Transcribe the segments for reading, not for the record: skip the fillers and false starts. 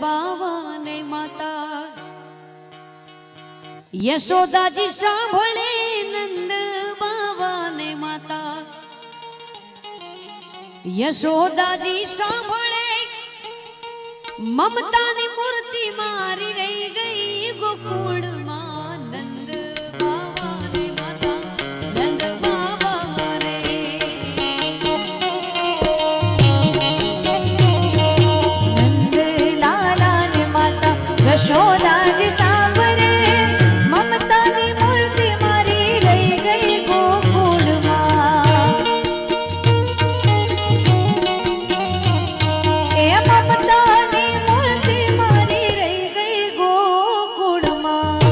બાવા ને માતા યશોદાજી સાંભળે નંદ બાવા ને માતા યશોદાજી સાંભળે મમતાની મૂર્તિ મારી રહી ગઈ ગોકુળમાં નંદ બાવા ને માતા નંદ બાવા રે નંદ લાલા ને માતા યશોદાજી સાંભળે મમતાની મૂર્તિ મારી રહી ગઈ ગોકુળમાં એ મમતાની મૂર્તિ મારી રહી ગઈ ગોકુળમાં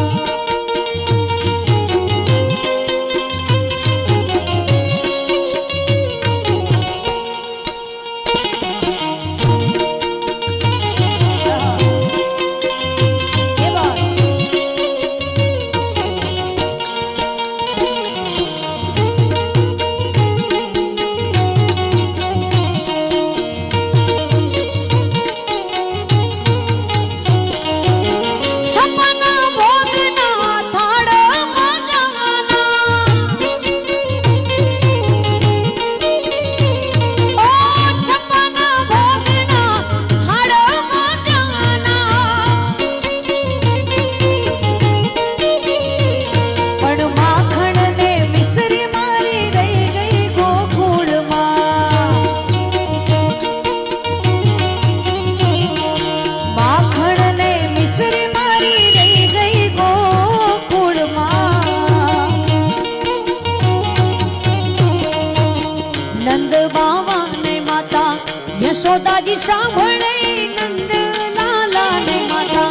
યશોદાજી સાંભળે નંદ લાલા ને માતા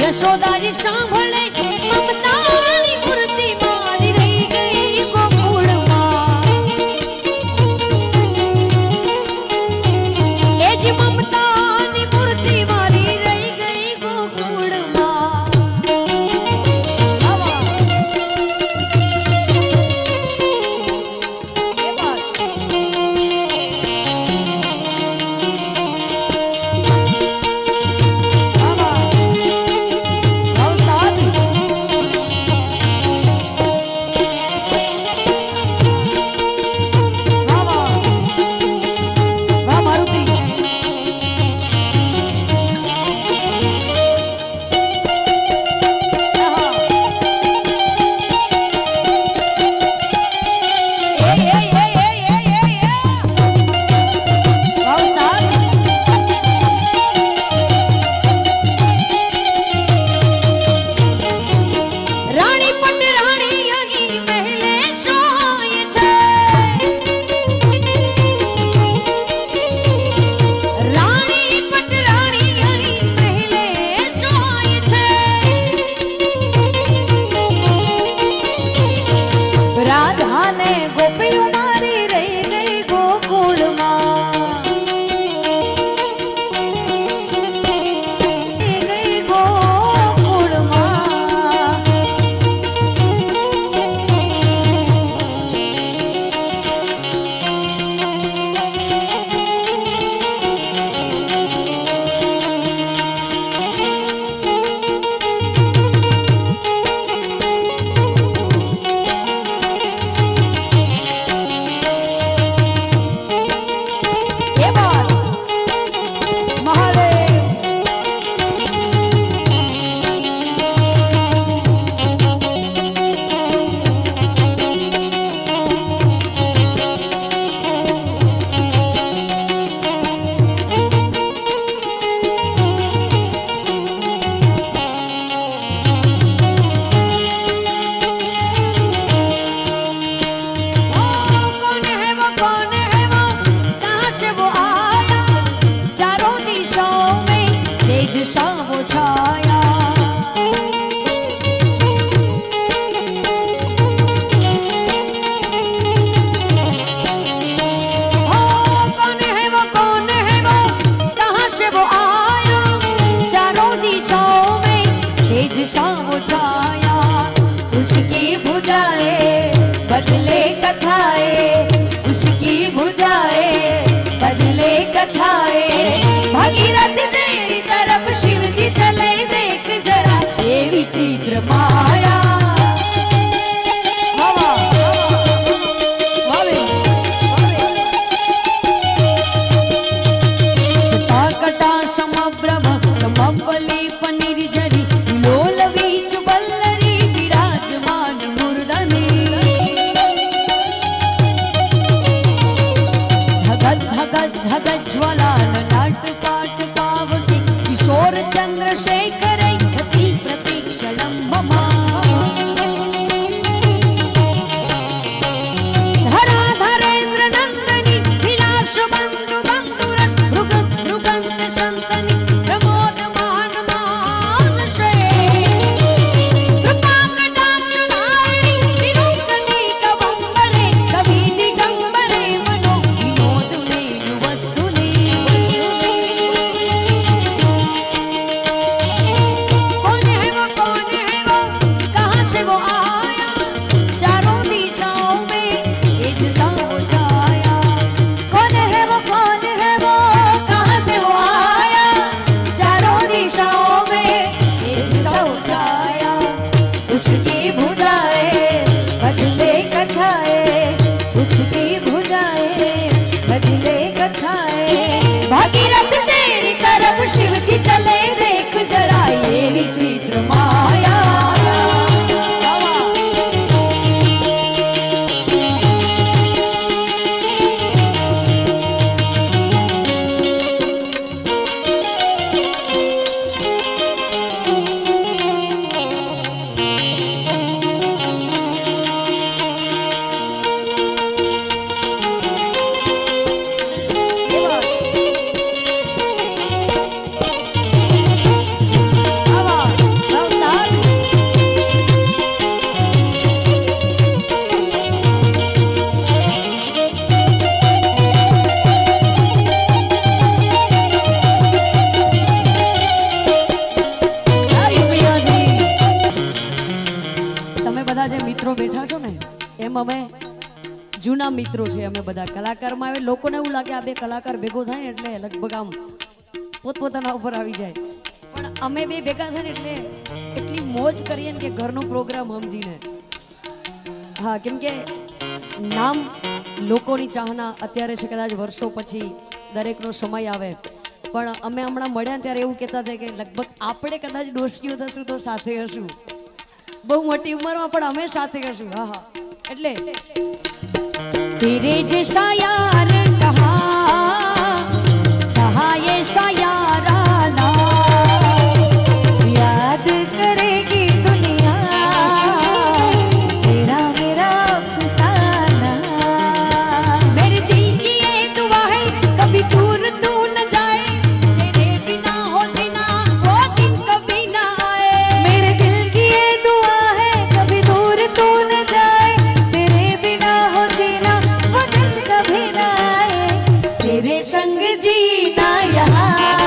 યશોદાજી સાંભળે મમતાની મૂર્તિ મારી રહી ગઈ ગોકુળમાં એ જ મમતાની મૂર્તિ મારી રહી ગઈ ગોકુળમાં छाया उसकी भुजाएं बदले कथाएं उसकी भुजाएं बदले कथाएं भगीरथ तेरी तरफ शिव संभ्रम समपली पनीर जरी लोलवीच बल्लरी विराजमान मूर्धनि धगत धगत धगत ज्वला ललाट पाट पावती किशोर चंद्रशेखर प्रति प्रतीक्षणं मम धराधरेन्द्र नंदनी विलास बंधु बंधुरस मृगत मृगंत संतनी प्रमोद मान मानसे कृपाकटाक्ष धारिणी निरुक्ति कवंबरे कवि दिगंबरे मनो विनोदुने वस्तुने कौन है वो कहाँ से वो आया चारों दिशाओं में एक सा वो छाया कौन है वो कहाँ से वो आया चारों दिशाओं में एक सा वो छाया उसकी भुजाएं बदले कथाएं उसकी भुजाएं बदले कथाएं भागीरथ तेरी तरफ शिव जी चले देख जरा ये विचित्र माया મિત્રો બેઠા છો ને એમ અમે જૂના મિત્રો છે અમે બધા કલાકારમાં આવે લોકોને એવું લાગે આ બે કલાકાર ભેગો થાય ને એટલે લગભગ આમ પોતપોતાના ઉપર આવી જાય પણ અમે બે ભેગા થાય ને એટલે એટલી મોજ કરીએ ને કે ઘરનો પ્રોગ્રામ સમજીને હા કેમ કે નામ લોકોની ચાહના અત્યારે છે કદાચ વર્ષો પછી દરેકનો સમય આવે પણ અમે હમણાં મળ્યા ત્યારે એવું કહેતા હતા કે લગભગ આપણે કદાચ ડોશીઓ થશું તો સાથે હશું બહુ મોટી ઉંમરમાં પણ અમે સાથે કરશું હા હા એટલે તેરે જૈસા યાર કહા ये शायाराना याद करेगी दुनिया तेरा मेरा अफसाना मेरे दिल की ये दुआ है कभी दूर तू न जाए तेरे बिना हो जीना वो दिन कभी ना आए मेरे दिल की ये दुआ है कभी दूर तू न जाए तेरे बिना हो जीना वो दिन कभी ना आए तेरे संग जीना यहाँ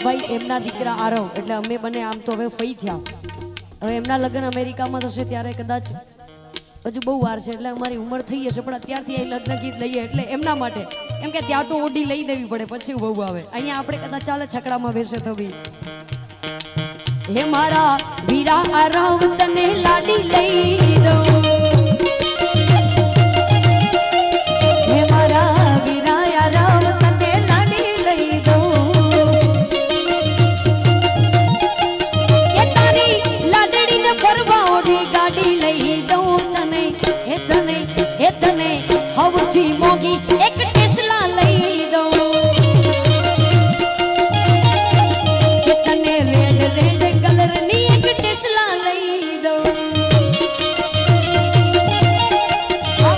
ભાઈ એમના દીકરા આરવ એટલે અમે બંને આમ તો હવે ફઈ થયા. હવે એમના લગ્ન અમેરિકામાં થશે ત્યારે કદાચ હજુ બહુ વાર છે એટલે અમારી ઉંમર થઈ હશે પણ અત્યારથી અહીં લગ્ન ગીત લઈએ એટલે એમના માટે એમ કે ત્યાં તો ઓડી લઈ દેવી પડે પછી બહુ આવે. અહીંયા આપણે કદાચ ચાલે છકડામાં બેસે તો બી. હે મારા વીરા આરવ તને લાડી લઈ દઉં, હે મારા વીરા આરવ તને લાડી લઈ દઉં, એ તારી લાડડીને ફરવા ઓઢી ગાડી લઈ દઉં તને. હે તને હવથી મોગી એક ટેસ્લા લઈ દઉં, કે તને રેડ રેડ કલરની એક ટેસ્લા લઈ દઉં. વાહ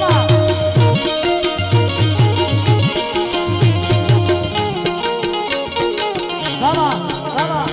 વાહ વાહ વાહ.